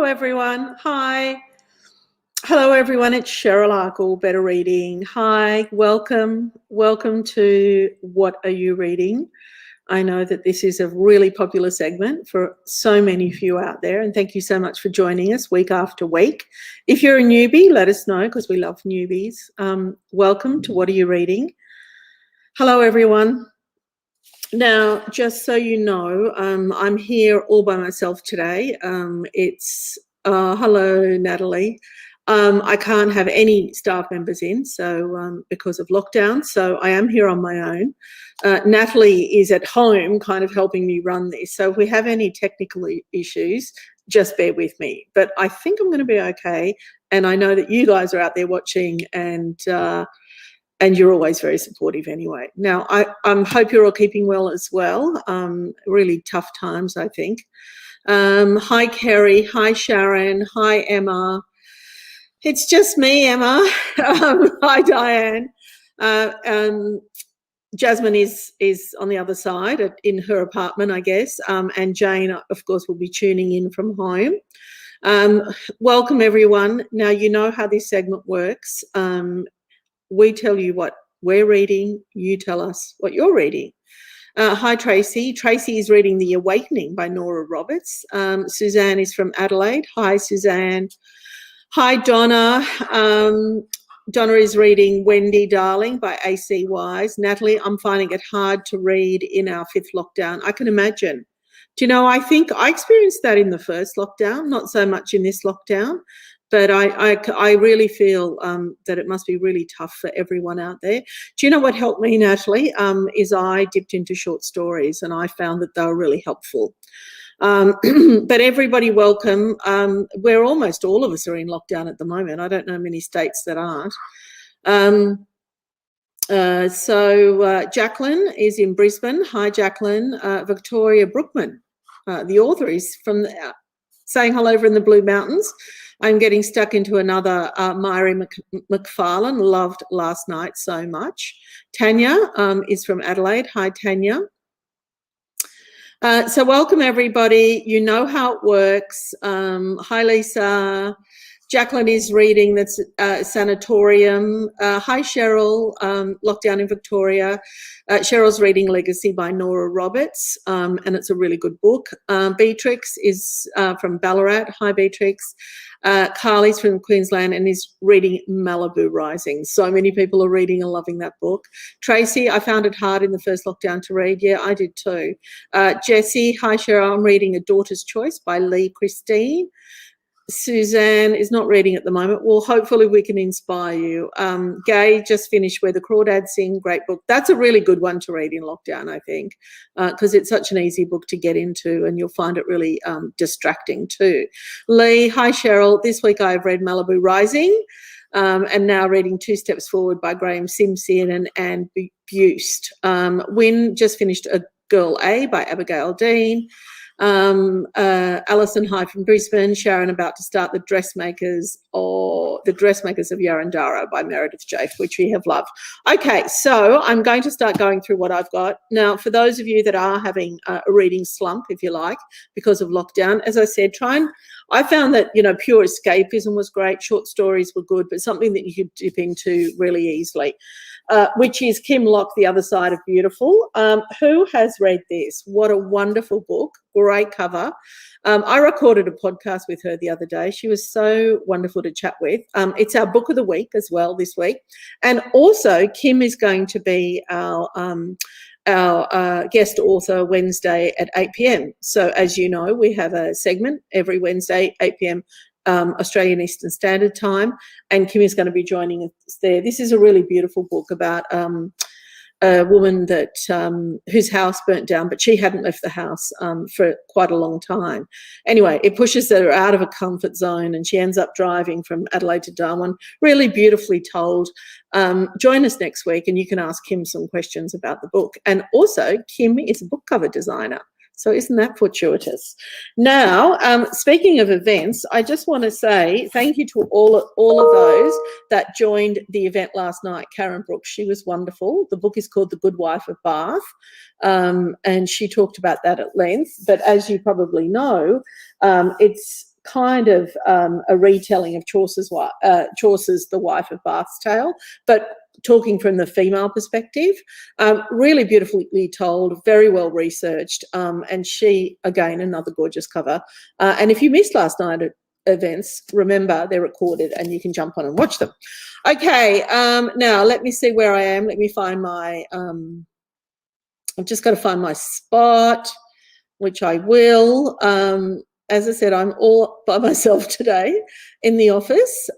everyone. Hi. Hello, everyone. It's Cheryl Arkle, Better Reading. Hi, welcome. Welcome to What Are You Reading? I know that this is a really popular segment for so many of you out there, and thank you so much for joining us week after week. If you're a newbie, let us know because we love newbies. Welcome to What Are You Reading? Hello, everyone. Now, just so you know, I'm here all by myself today. Hello, Natalie. I can't have any staff members in, so because of lockdown, so I am here on my own. Natalie is at home kind of helping me run this. So if we have any technical issues, just bear with me. But I think I'm going to be okay. And I know that you guys are out there watching and you're always very supportive anyway. Now, I hope you're all keeping well as well. Really tough times, I think. Hi, Kerry. Hi, Sharon. Hi, Emma. It's just me, Emma. Hi, Diane. Jasmine is on the other side in her apartment, I guess. And Jane, of course, will be tuning in from home. Welcome, everyone. Now, you know how this segment works. We tell you what we're reading. You tell us what you're reading. Hi, Tracy. Tracy is reading The Awakening by Nora Roberts. Suzanne is from Adelaide. Hi, Suzanne. Hi, Donna. Donna is reading Wendy Darling by A.C. Wise. Natalie, I'm finding it hard to read in our fifth lockdown. I can imagine. Do you know, I think I experienced that in the first lockdown, not so much in this lockdown. But I really feel that it must be really tough for everyone out there. Do you know what helped me, Natalie, is I dipped into short stories and I found that they were really helpful. But everybody welcome. We're almost all of us are in lockdown at the moment. I don't know many states that aren't. So Jacqueline is in Brisbane. Hi, Jacqueline. Victoria Brookman, the author, is from saying hello from the Blue Mountains. I'm getting stuck into another Myri McFarlane. Loved last night so much. Tanya is from Adelaide. Hi, Tanya. So welcome, everybody. You know how it works. Hi, Lisa. Jacqueline is reading that's Sanatorium. Hi, Cheryl, Lockdown in Victoria. Cheryl's reading Legacy by Nora Roberts, and it's a really good book. Beatrix is from Ballarat. Hi, Beatrix. Carly's from Queensland and is reading Malibu Rising. So many people are reading and loving that book. Tracy, I found it hard in the first lockdown to read. Yeah, I did too. Jessie, hi, Cheryl. I'm reading A Daughter's Choice by Lee Christine. Suzanne is not reading at the moment. Well, hopefully we can inspire you. Gay just finished Where the Crawdads Sing. Great book. That's a really good one to read in lockdown, I think, because it's such an easy book to get into and you'll find it really distracting too. Lee, hi, Cheryl. This week I've read Malibu Rising and now reading Two Steps Forward by Graham Simpson and Anne Buist. Wynne just finished A Girl A by Abigail Dean. Alison, hi from Brisbane. Sharon, about to start The Dressmakers of Yarrandara by Meredith Jaffe, which we have loved. Okay, so I'm going to start going through what I've got. Now, for those of you that are having a reading slump, if you like, because of lockdown, as I said, I found that, you know, pure escapism was great. Short stories were good, but something that you could dip into really easily, which is Kim Locke, The Other Side of Beautiful. Who has read this? What a wonderful book. Great cover. I recorded a podcast with her the other day. She was so wonderful to chat with. It's our book of the week as well this week. And also Kim is going to be our guest author Wednesday at 8 p.m. So as you know, we have a segment every Wednesday, 8 p.m. Australian Eastern Standard Time, and Kim is going to be joining us there. This is a really beautiful book about a woman that whose house burnt down, but she hadn't left the house for quite a long time. Anyway, it pushes her out of a comfort zone and she ends up driving from Adelaide to Darwin. Really beautifully told. Join us next week and you can ask Kim some questions about the book. And also, Kim is a book cover designer. So isn't that fortuitous? Now, speaking of events, I just want to say thank you to all of those that joined the event last night. Karen Brooks, she was wonderful. The book is called The Good Wife of Bath, and she talked about that at length. But as you probably know, it's kind of a retelling of Chaucer's The Wife of Bath's Tale, but talking from the female perspective. Really beautifully told, very well researched, and she, again, another gorgeous cover. And if you missed last night at events, remember they're recorded and you can jump on and watch them. Okay, now let me see where I am. Let me find my, I've just got to find my spot, which I will. As I said, I'm all by myself today in the office.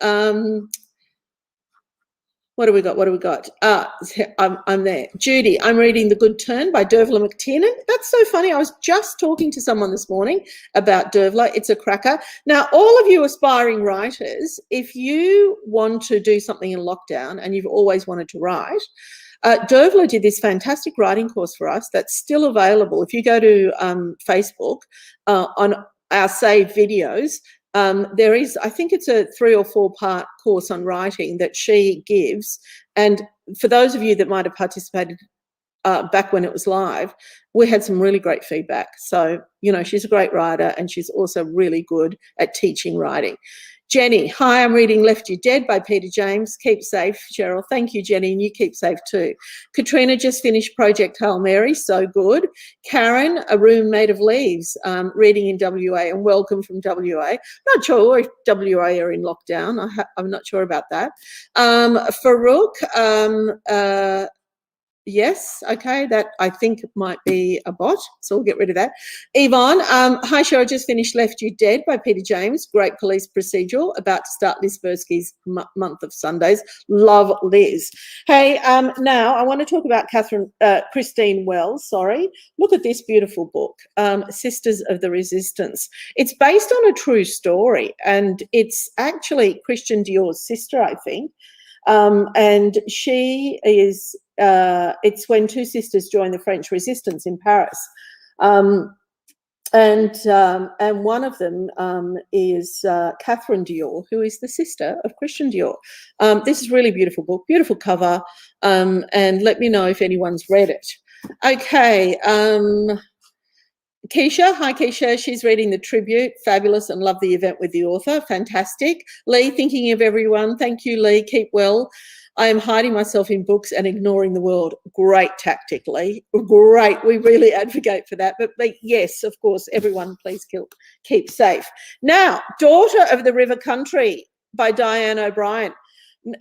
What do we got? What do we got? I'm there. Judy, I'm reading The Good Turn by Dervla McTiernan. That's so funny. I was just talking to someone this morning about Dervla. It's a cracker. Now, all of you aspiring writers, if you want to do something in lockdown and you've always wanted to write, Dervla did this fantastic writing course for us that's still available. If you go to Facebook on our saved videos, there is, I think it's a 3 or 4 part course on writing that she gives. And for those of you that might have participated back when it was live, we had some really great feedback. So, you know, she's a great writer and she's also really good at teaching writing. Jenny, hi, I'm reading Left You Dead by Peter James. Keep safe, Cheryl. Thank you, Jenny, and you keep safe too. Katrina just finished Project Hail Mary, so good. Karen, A Room Made of Leaves, reading in WA, and welcome from WA. Not sure if WA are in lockdown. I'm not sure about that. Farouk, yes, okay, that I think might be a bot, so we'll get rid of that. Yvonne, hi, Cheryl, just finished Left You Dead by Peter James. Great police procedural, about to start Liz Bursky's month of Sundays. Love Liz. Hey, now I want to talk about Christine Wells, sorry. Look at this beautiful book, Sisters of the Resistance. It's based on a true story, and it's actually Christian Dior's sister, I think. And she is, it's when 2 sisters joined the French resistance in Paris. And one of them is Catherine Dior, who is the sister of Christian Dior. This is a really beautiful book, beautiful cover, and let me know if anyone's read it. Okay, Keisha, hi Keisha, she's reading The Tribute, fabulous, and love the event with the author, fantastic. Lee, thinking of everyone, thank you Lee, keep well. I am hiding myself in books and ignoring the world. Great tactic, Lee, great, we really advocate for that, but yes, of course, everyone please keep safe. Now, Daughter of the River Country by Diane O'Brien.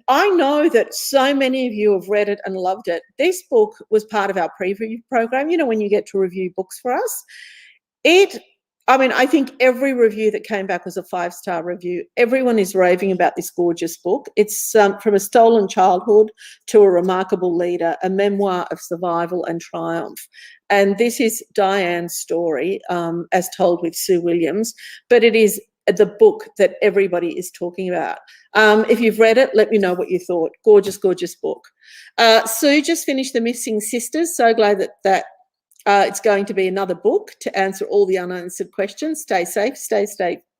I know that so many of you have read it and loved it. This book was part of our preview program, you know, when you get to review books for us. I mean, I think every review that came back was a 5-star review. Everyone is raving about this gorgeous book. It's from a stolen childhood to a remarkable leader, a memoir of survival and triumph. And this is Diane's story, as told with Sue Williams, but it is the book that everybody is talking about. If you've read it, let me know what you thought. Gorgeous, gorgeous book. Sue just finished The Missing Sisters. So glad that it's going to be another book to answer all the unanswered questions. Stay safe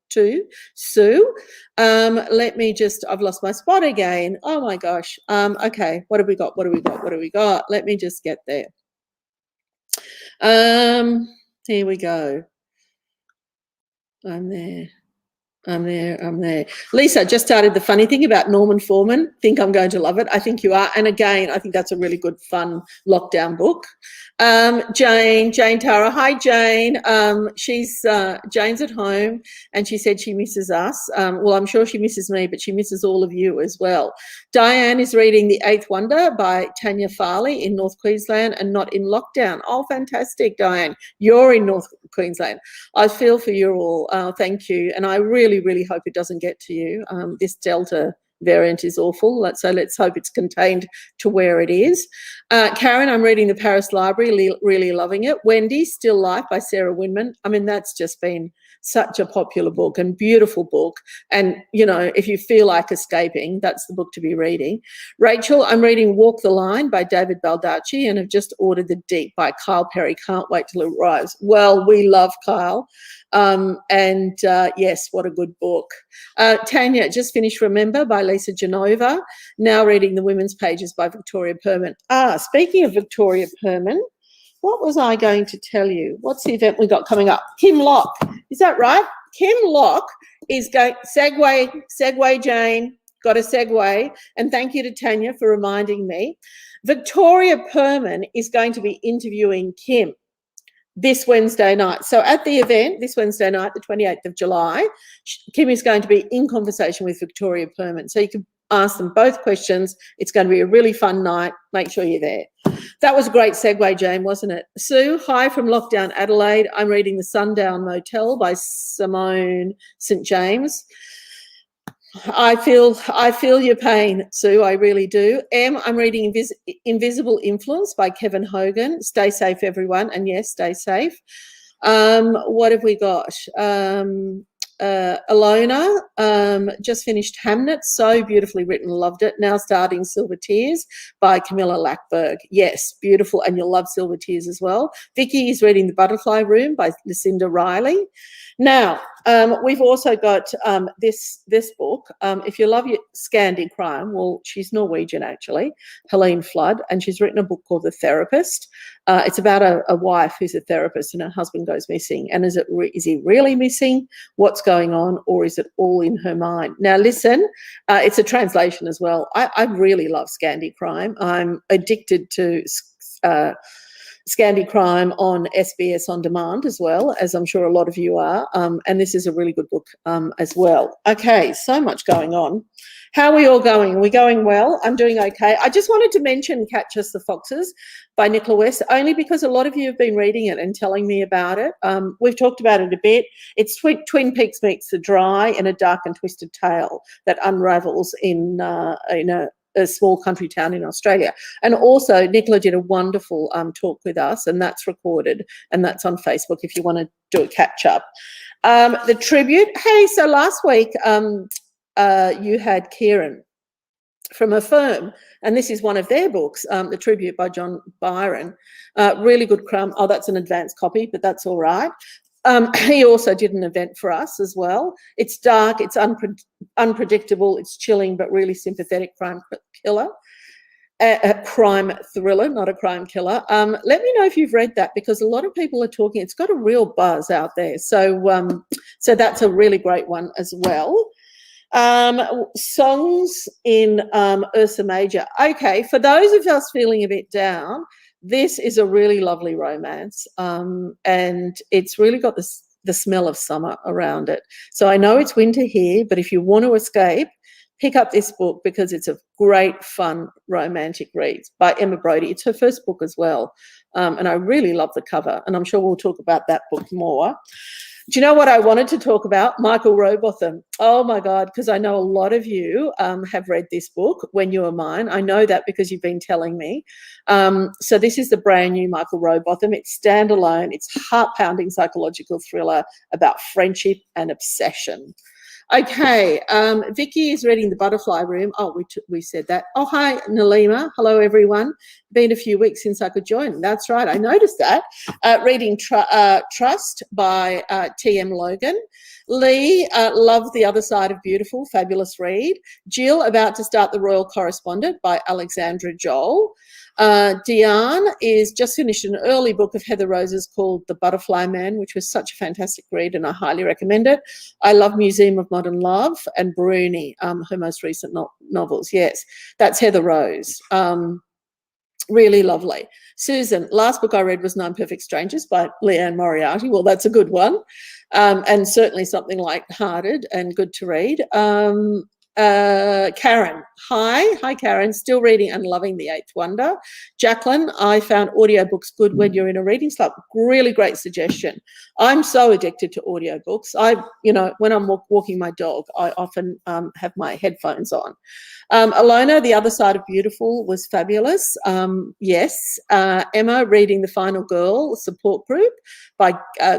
too, Sue. Let me just, I've lost my spot again. Oh my gosh. Okay, what have we got? What have we got? What have we got? Let me just get there. Here we go. I'm there. Lisa, just started The Funny Thing about Norman Foreman. Think I'm going to love it. I think you are. And again, I think that's a really good, fun lockdown book. Jane Tara. Hi, Jane. Jane's at home and she said she misses us. Well, I'm sure she misses me, but she misses all of you as well. Diane is reading The Eighth Wonder by Tanya Farley in North Queensland and not in lockdown. Oh, fantastic, Diane. You're in North Queensland. I feel for you all. Thank you. And I really, really hope it doesn't get to you. This Delta variant is awful, so let's hope it's contained to where it is. Karen, I'm reading The Paris Library, really loving it. Wendy, Still Life by Sarah Winman. I mean, that's just been such a popular book and beautiful book. And, you know, if you feel like escaping, that's the book to be reading. Rachel, I'm reading Walk the Line by David Baldacci and have just ordered The Deep by Kyle Perry. Can't wait till it arrives. Well, we love Kyle. Yes, what a good book. Tanya, just finished Remember by Lisa Genova. Now reading The Women's Pages by Victoria Perman. Speaking of Victoria Perman, what was I going to tell you? What's the event we got coming up? Kim Locke. Is that right? Kim Locke is going, segue, Jane, got a segue, and thank you to Tanya for reminding me. Victoria Perman is going to be interviewing Kim this Wednesday night. So at the event this Wednesday night, the 28th of July, Kim is going to be in conversation with Victoria Perman. So you can ask them both questions. It's going to be a really fun night. Make sure you're there. That was a great segue, Jane, wasn't it? Sue, hi from lockdown Adelaide. I'm reading The Sundown Motel by Simone St. James. I feel your pain, Sue, I really do. I'm reading Invisible Influence by Kevin Hogan. Stay safe, everyone. And yes, stay safe. What have we got? Alona just finished Hamnet, so beautifully written, loved it. Now starting Silver Tears by Camilla Lackberg. Yes, beautiful, and you'll love Silver Tears as well. Vicky is reading The Butterfly Room by Lucinda Riley. Now, we've also got this book. If you love your Scandi crime, well, she's Norwegian actually, Helene Flood, and she's written a book called The Therapist. It's about a wife who's a therapist and her husband goes missing. And is he really missing? What's going on? Or is it all in her mind? Now, listen, it's a translation as well. I really love Scandi crime. I'm addicted to Scandi Crime on SBS On Demand as well, as I'm sure a lot of you are. And this is a really good book as well. Okay, so much going on. How are we all going? Are we going well? I'm doing okay. I just wanted to mention Catch Us the Foxes by Nicola West, only because a lot of you have been reading it and telling me about it. We've talked about it a bit. It's Twin Peaks meets The Dry in a dark and twisted tale that unravels in a small country town in Australia. And also Nicola did a wonderful talk with us, and that's recorded and that's on Facebook if you want to do a catch up. The tribute. Hey, so last week you had Kieran from Affirm, and this is one of their books, The Tribute by John Byron. Really good crumb. Oh, that's an advanced copy, but that's all right. He also did an event for us as well. It's dark, it's unpredictable, it's chilling, but really sympathetic crime killer. A crime thriller, not a crime killer. Let me know if you've read that, because a lot of people are talking. It's got a real buzz out there. So, so that's a really great one as well. Songs in Ursa Major. Okay, for those of us feeling a bit down, this is a really lovely romance, and it's really got the smell of summer around it. So I know it's winter here, but if you want to escape, pick up this book, because it's a great, fun, romantic read by Emma Brodie. It's her first book as well, and I really love the cover, and I'm sure we'll talk about that book more. Do you know what I wanted to talk about? Michael Rowbotham. Oh, my God, because I know a lot of you have read this book, When You Were Mine. I know that because you've been telling me. So this is the brand new Michael Rowbotham. It's standalone. It's heart-pounding psychological thriller about friendship and obsession. Okay, Vicky is reading The Butterfly Room. Oh, we said that. Oh, hi, Nalima. Hello, everyone. Been a few weeks since I could join. That's right, I noticed that. Reading Trust by T.M. Logan. Lee, Love the Other Side of Beautiful, fabulous read. Jill, about to start The Royal Correspondent by Alexandra Joel. Diane is just finished an early book of Heather Rose's called The Butterfly Man, which was such a fantastic read, and I highly recommend it. I love Museum of Modern Love and Bruni, her most recent novels. Yes, that's Heather Rose. Really lovely. Susan, last book I read was Nine Perfect Strangers by Leanne Moriarty. Well, that's a good one, and certainly something light-hearted and good to read. Karen, hi Karen, still reading and loving The Eighth Wonder. Jacqueline, I found audiobooks good when you're in a reading slump. Really great suggestion. I'm so addicted to audiobooks. When I'm walking my dog, I often have my headphones on. Alona, The Other Side of Beautiful was fabulous. Yes. Emma, reading The Final Girl support group by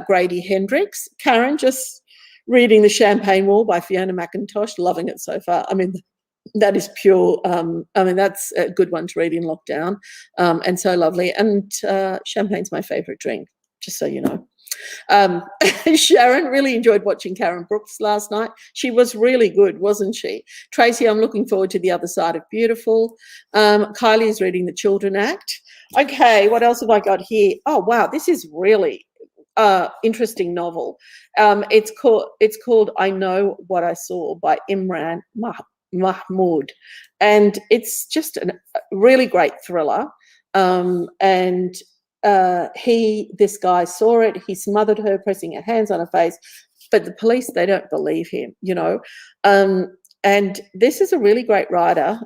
Grady Hendricks. Karen, just reading The Champagne Wall by Fiona McIntosh, loving it so far. I mean, that is pure, that's a good one to read in lockdown, and so lovely. And champagne's my favourite drink, just so you know. Sharon, really enjoyed watching Karen Brooks last night. She was really good, wasn't she? Tracy, I'm looking forward to The Other Side of Beautiful. Kylie is reading The Children Act. Okay, what else have I got here? Oh, wow, this is really interesting novel. It's called I Know What I Saw by Imran Mahmood, and it's just a really great thriller. And this guy saw it. He smothered her, pressing her hands on her face, but the police, they don't believe him, you know. And this is a really great writer.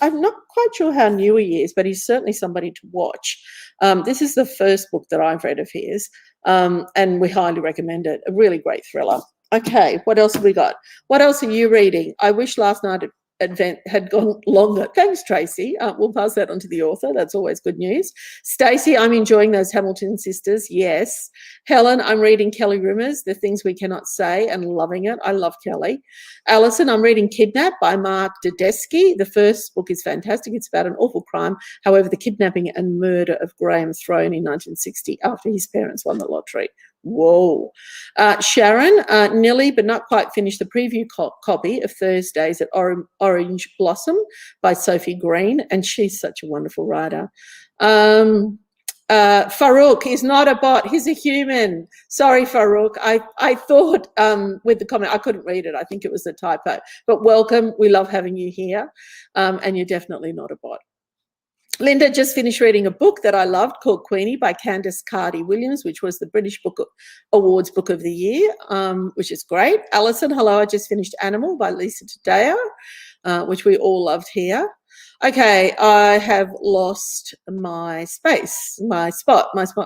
I'm not quite sure how new he is, but he's certainly somebody to watch. This is the first book that I've read of his, and we highly recommend it. A really great thriller. Okay, what else have we got? What else are you reading? I wish last night event had gone longer. Thanks, Tracy. We'll pass that on to the author. That's always good news. Stacey, I'm enjoying those Hamilton sisters. Yes. Helen, I'm reading Kelly Rimmers, The Things We Cannot Say, and loving it. I love Kelly. Alison, I'm reading Kidnap by Mark Dudesky. The first book is fantastic. It's about an awful crime. However, the kidnapping and murder of Graham Throne in 1960 after his parents won the lottery. Whoa. Sharon, nearly but not quite finished the preview copy of Thursdays at Orange Blossom by Sophie Green, and she's such a wonderful writer. Farouk is not a bot, he's a human. Sorry, Farouk. I thought with the comment, I couldn't read it. I think it was a typo. But welcome. We love having you here. And you're definitely not a bot. Linda just finished reading a book that I loved called Queenie by Candice Carty-Williams, which was the British Book Awards Book of the Year, which is great. Alison, hello, I just finished Animal by Lisa Taddeo, which we all loved here. Okay, I have lost my space, my spot. Let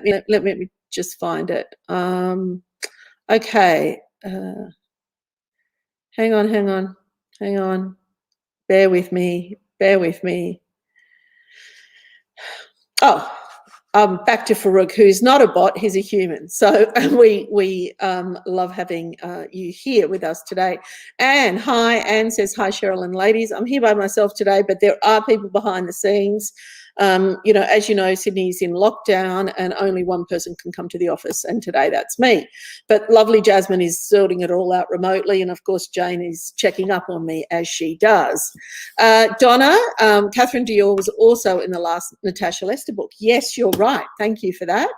me just find it. Okay, hang on. Bear with me. Oh, back to Farouk, who's not a bot, he's a human. So we love having you here with us today. Anne, hi. Anne says, hi, Cheryl and ladies. I'm here by myself today, but there are people behind the scenes. You know, as you know, Sydney's in lockdown and only one person can come to the office, and today that's me. But lovely Jasmine is sorting it all out remotely, and of course Jane is checking up on me as she does. Donna, Catherine Dior was also in the last Natasha Lester book. Yes, you're right. Thank you for that.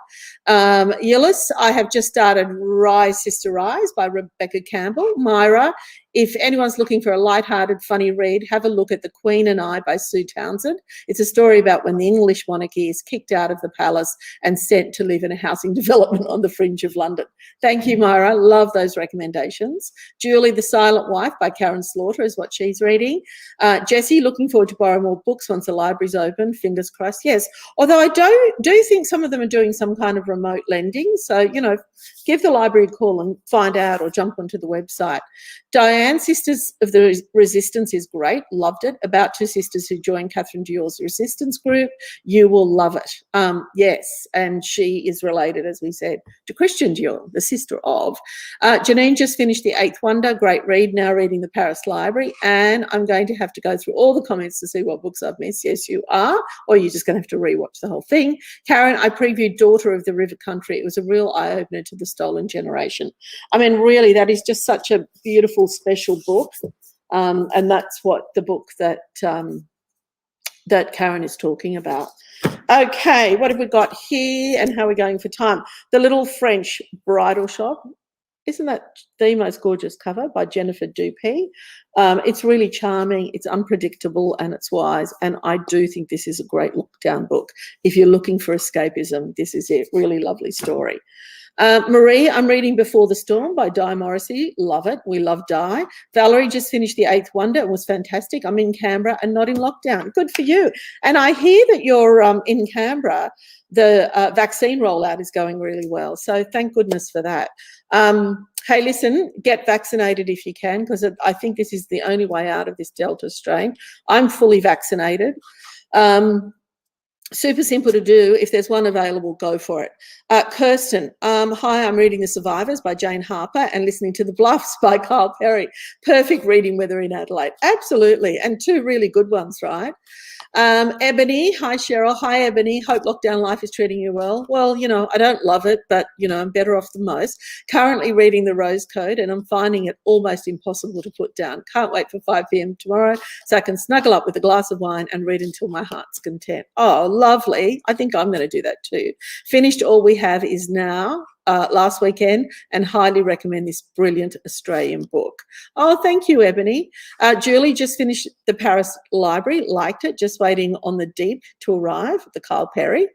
Yillis, I have just started Rise, Sister Rise by Rebecca Campbell. Myra, if anyone's looking for a light-hearted, funny read, have a look at The Queen and I by Sue Townsend. It's a story about when the English monarchy is kicked out of the palace and sent to live in a housing development on the fringe of London. Thank you, Myra. Love those recommendations. Julie, The Silent Wife by Karen Slaughter is what she's reading. Jessie, looking forward to borrow more books once the library's open. Fingers crossed. Yes. Although I do think some of them are doing some kind of remote lending. So, you know, give the library a call and find out, or jump onto the website. Diane, Sisters of the Resistance is great. Loved it. About two sisters who joined Catherine Dior's resistance group. You will love it. Yes, and she is related, as we said, to Christian Dior, the sister of. Janine just finished The Eighth Wonder. Great read. Now reading the Paris Library. And I'm going to have to go through all the comments to see what books I've missed. Yes, you are. Or you're just going to have to rewatch the whole thing. Karen, I previewed Daughter of the River Country. It was a real eye-opener to the stolen generation. I mean, really, that is just such a beautiful, special book. And that's what the book that that Karen is talking about. Okay, what have we got here and how are we going for time? The Little French Bridal Shop. Isn't that the most gorgeous cover by Jennifer Dupee? It's really charming, it's unpredictable, and it's wise. And I do think this is a great lockdown book. If you're looking for escapism, this is it. Really lovely story. Marie, I'm reading Before the Storm by Di Morrissey. Love it. We love Di. Valerie just finished The Eighth Wonder. It was fantastic. I'm in Canberra and not in lockdown. Good for you. And I hear that you're in Canberra. The vaccine rollout is going really well. So thank goodness for that. Hey, listen, get vaccinated if you can, because I think this is the only way out of this Delta strain. I'm fully vaccinated. Super simple to do. If there's one available, go for it. Kirsten, hi, I'm reading The Survivors by Jane Harper and listening to The Bluffs by Kyle Perry. Perfect reading weather in Adelaide. Absolutely. And two really good ones, right? Ebony, hi Cheryl. Hi Ebony, hope lockdown life is treating you well. Well, you know, I don't love it, but you know, I'm better off than most. Currently reading The Rose Code and I'm finding it almost impossible to put down. Can't wait for 5 p.m. tomorrow so I can snuggle up with a glass of wine and read until my heart's content. Oh, lovely. I think I'm going to do that too. Finished All We Have Is Now last weekend and highly recommend this brilliant Australian book. Oh, thank you, Ebony. Julie just finished The Paris Library, liked it, just waiting on The Deep to arrive, the Kyle Perry.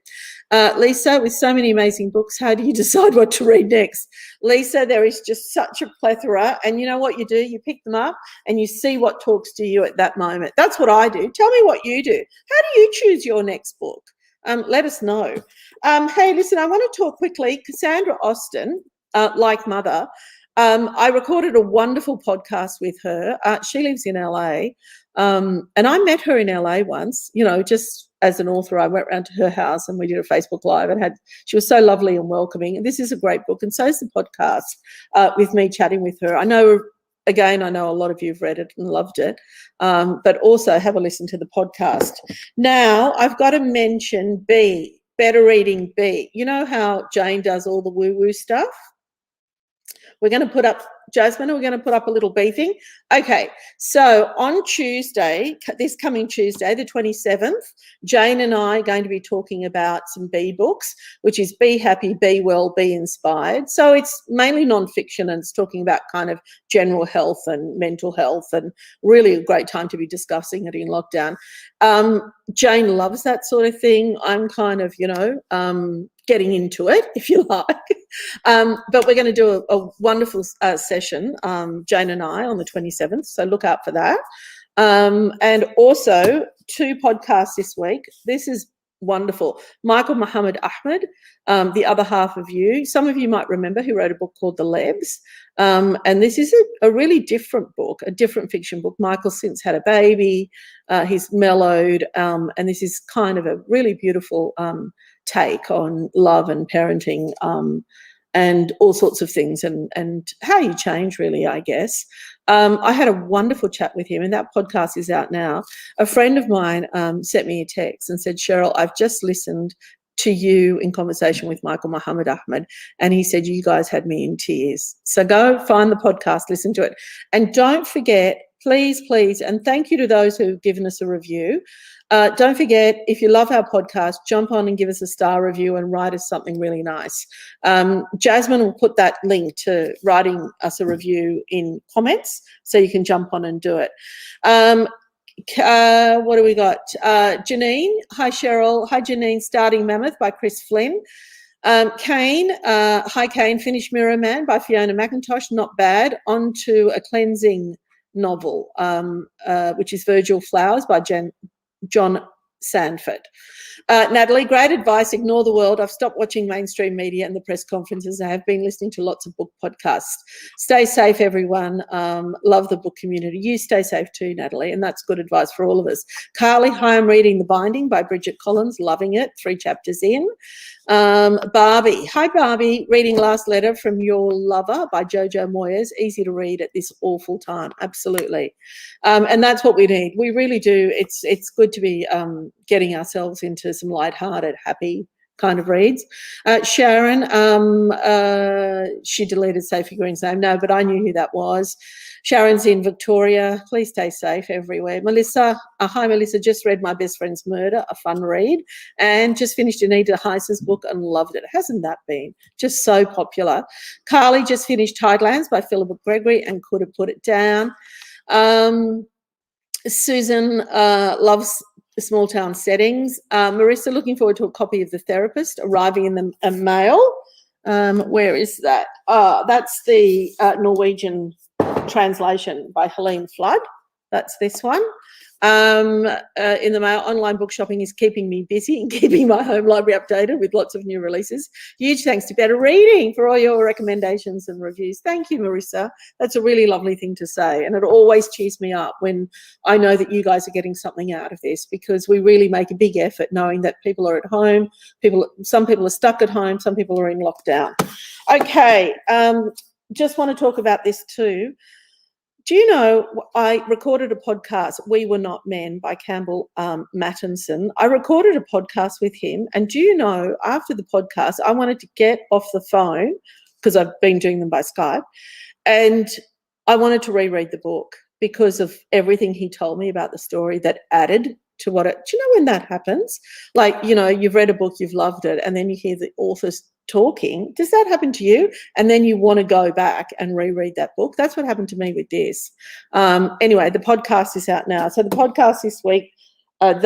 Lisa, with so many amazing books, how do you decide what to read next? Lisa, there is just such a plethora, and you know what you do? You pick them up and you see what talks to you at that moment. That's what I do. Tell me what you do. How do you choose your next book? Let us know. Hey, listen, I want to talk quickly. Cassandra Austin, like Mother, I recorded a wonderful podcast with her. She lives in LA, and I met her in LA once, you know, just as an author. I went around to her house and we did a Facebook Live and she was so lovely and welcoming. And this is a great book, and so is the podcast with me chatting with her. I know a lot of you have read it and loved it, but also have a listen to the podcast. Now, I've got to mention B, Better Reading B. You know how Jane does all the woo-woo stuff? We're going to put up, Jasmine, we're going to put up a little B thing. Okay, so on Tuesday, this coming Tuesday, the 27th, Jane and I are going to be talking about some B books, which is Be Happy, Be Well, Be Inspired. So it's mainly non-fiction, and it's talking about kind of general health and mental health, and really a great time to be discussing it in lockdown. Jane loves that sort of thing. I'm kind of, getting into it, if you like. But we're going to do a wonderful session, Jane and I, on the 27th, so look out for that. And also 2 podcasts this week. This is wonderful. Michael Muhammad Ahmed, The Other Half of You. Some of you might remember he wrote a book called The Lebs. And this is a really different book, a different fiction book. Michael's since had a baby. He's mellowed. And this is kind of a really beautiful take on love and parenting, and all sorts of things, and how you change, really, I guess. I had a wonderful chat with him, and that podcast is out now. A friend of mine sent me a text and said, Cheryl, I've just listened to you in conversation with Michael Muhammad Ahmed, and he said, you guys had me in tears. So go find the podcast, listen to it. And don't forget, please, and thank you to those who've given us a review. Don't forget, if you love our podcast, jump on and give us a star review and write us something really nice. Jasmine will put that link to writing us a review in comments, so you can jump on and do it. What do we got? Janine. Hi, Cheryl. Hi, Janine. Starting Mammoth by Chris Flynn. Kane. Hi, Kane. Finished Mirror Man by Fiona McIntosh. Not bad. On to a cleansing novel, which is Virgil Flowers by John Sanford. Natalie, great advice. Ignore the world. I've stopped watching mainstream media and the press conferences. I have been listening to lots of book podcasts. Stay safe, everyone. Love the book community. You stay safe too, Natalie, and that's good advice for all of us. Carly, hi, I'm reading The Binding by Bridget Collins. Loving it. 3 chapters in. Barbie. Hi, Barbie. Reading Last Letter from Your Lover by Jojo Moyes. Easy to read at this awful time. Absolutely. And that's what we need. We really do. It's good to be getting ourselves into some lighthearted, happy kind of reads. Sharon, she deleted Sophie Green's name. No, but I knew who that was. Sharon's in Victoria. Please stay safe everywhere. Melissa, hi, Melissa. Just read My Best Friend's Murder, a fun read, and just finished Anita Heiss's book and loved it. Hasn't that been just so popular? Carly just finished Tidelands by Philippa Gregory and could have put it down. Susan loves small town settings. Marissa, looking forward to a copy of The Therapist arriving in the mail. Where is that? That's the Norwegian translation by Helene Flood. That's this one. In the mail. Online book shopping is keeping me busy and keeping my home library updated with lots of new releases. Huge thanks to Better Reading for all your recommendations and reviews. Thank you, Marissa. That's a really lovely thing to say, and it always cheers me up when I know that you guys are getting something out of this, because we really make a big effort knowing that people are at home. Some people are stuck at home. Some people are in lockdown. Okay, just want to talk about this too. Do you know, I recorded a podcast, We Were Not Men, by Campbell Mattinson. I recorded a podcast with him, and do you know, after the podcast, I wanted to get off the phone, because I've been doing them by Skype, and I wanted to reread the book because of everything he told me about the story that added to what it, do you know when that happens? Like, you know, you've read a book, you've loved it, and then you hear the authors talking. Does that happen to you? And then you want to go back and reread that book? That's what happened to me with this. Anyway, the podcast is out now. So the podcast this week, and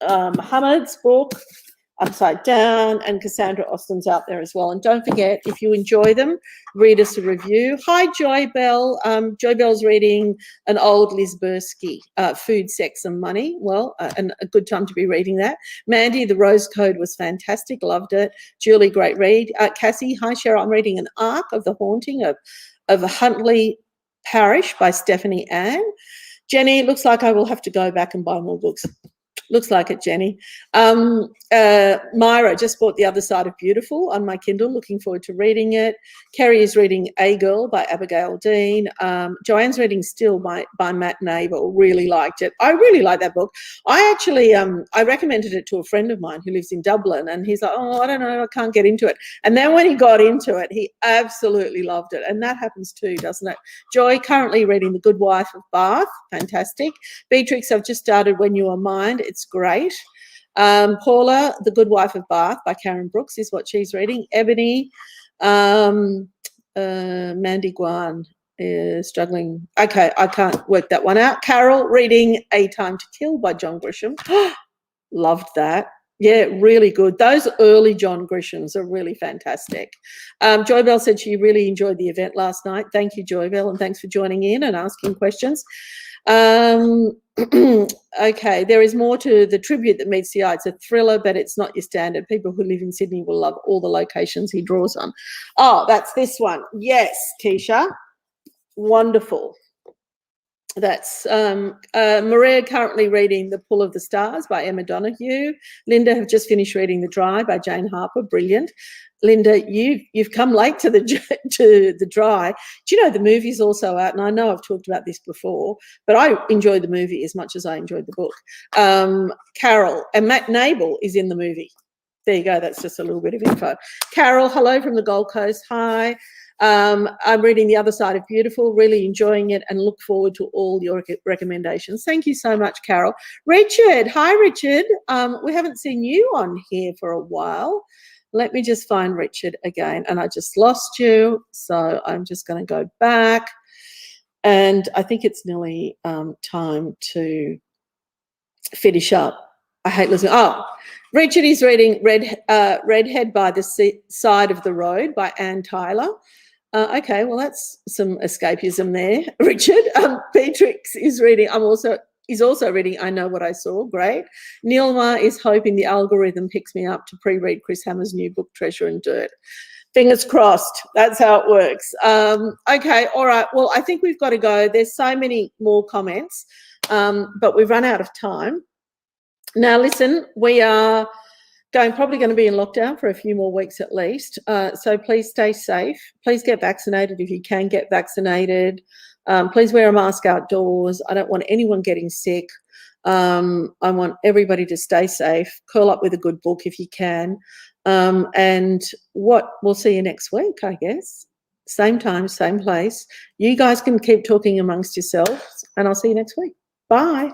Hamid's book, Upside Down, and Cassandra Austin's out there as well. And don't forget, if you enjoy them, read us a review. Hi, Joy Bell. Joy Bell's reading an old Liz Bursky, Food, Sex and Money. Well, and a good time to be reading that. Mandy, The Rose Code was fantastic. Loved it. Julie, great read. Cassie, hi, Cheryl. I'm reading An Arc of the Haunting of Huntley Parish by Stephanie Ann. Jenny, looks like I will have to go back and buy more books. Looks like it, Jenny. Myra just bought The Other Side of Beautiful on my Kindle. Looking forward to reading it. Kerry is reading A Girl by Abigail Dean. Joanne's reading Still by Matt Nable. Really liked it. I really like that book. I actually, I recommended it to a friend of mine who lives in Dublin, and he's like, oh, I don't know, I can't get into it. And then when he got into it, he absolutely loved it. And that happens too, doesn't it? Joy, currently reading The Good Wife of Bath. Fantastic. Beatrix, I've just started When You Are Mine. It's great. Paula, The Good Wife of Bath by Karen Brooks is what she's reading. Ebony, Mandy Guan is struggling. Okay, I can't work that one out. Carol, reading A Time to Kill by John Grisham. Loved that. Yeah, really good. Those early John Grishams are really fantastic. Joy Bell said she really enjoyed the event last night. Thank you, Joy Bell, and thanks for joining in and asking questions. Okay, there is more to The Tribute That Meets the Eye. It's a thriller, but it's not your standard. People who live in Sydney will love all the locations he draws on. Oh, that's this one. Yes, Keisha. Wonderful. That's Maria, currently reading The Pull of the Stars by Emma Donoghue. Linda have just finished reading The Dry by Jane Harper. Brilliant. Linda, you've come late to the Dry. Do you know the movie's also out? And I know I've talked about this before, but I enjoyed the movie as much as I enjoyed the book. Carol, and Matt Nable is in the movie. There you go. That's just a little bit of info. Carol, hello from the Gold Coast. Hi. I'm reading The Other Side of Beautiful, really enjoying it, and look forward to all your recommendations. Thank you so much, Carol. Richard, hi, Richard. We haven't seen you on here for a while. Let me just find Richard again, and I just lost you, so I'm just going to go back, and I think it's nearly time to finish up. I hate listening. Oh, Richard is reading Redhead by the Side of the Road by Anne Tyler. Okay, well, that's some escapism there, Richard. Beatrix is reading. Is also reading I Know What I Saw. Great. Neilma is hoping the algorithm picks me up to pre-read Chris Hammer's new book, Treasure and Dirt. Fingers crossed. That's how it works. Okay, all right. Well, I think we've got to go. There's so many more comments, but we've run out of time. Now, listen, we are probably going to be in lockdown for a few more weeks at least. So please stay safe. Please get vaccinated if you can get vaccinated. Please wear a mask outdoors. I don't want anyone getting sick. I want everybody to stay safe. Curl up with a good book if you can. And we'll see you next week, I guess. Same time, same place. You guys can keep talking amongst yourselves, and I'll see you next week. Bye.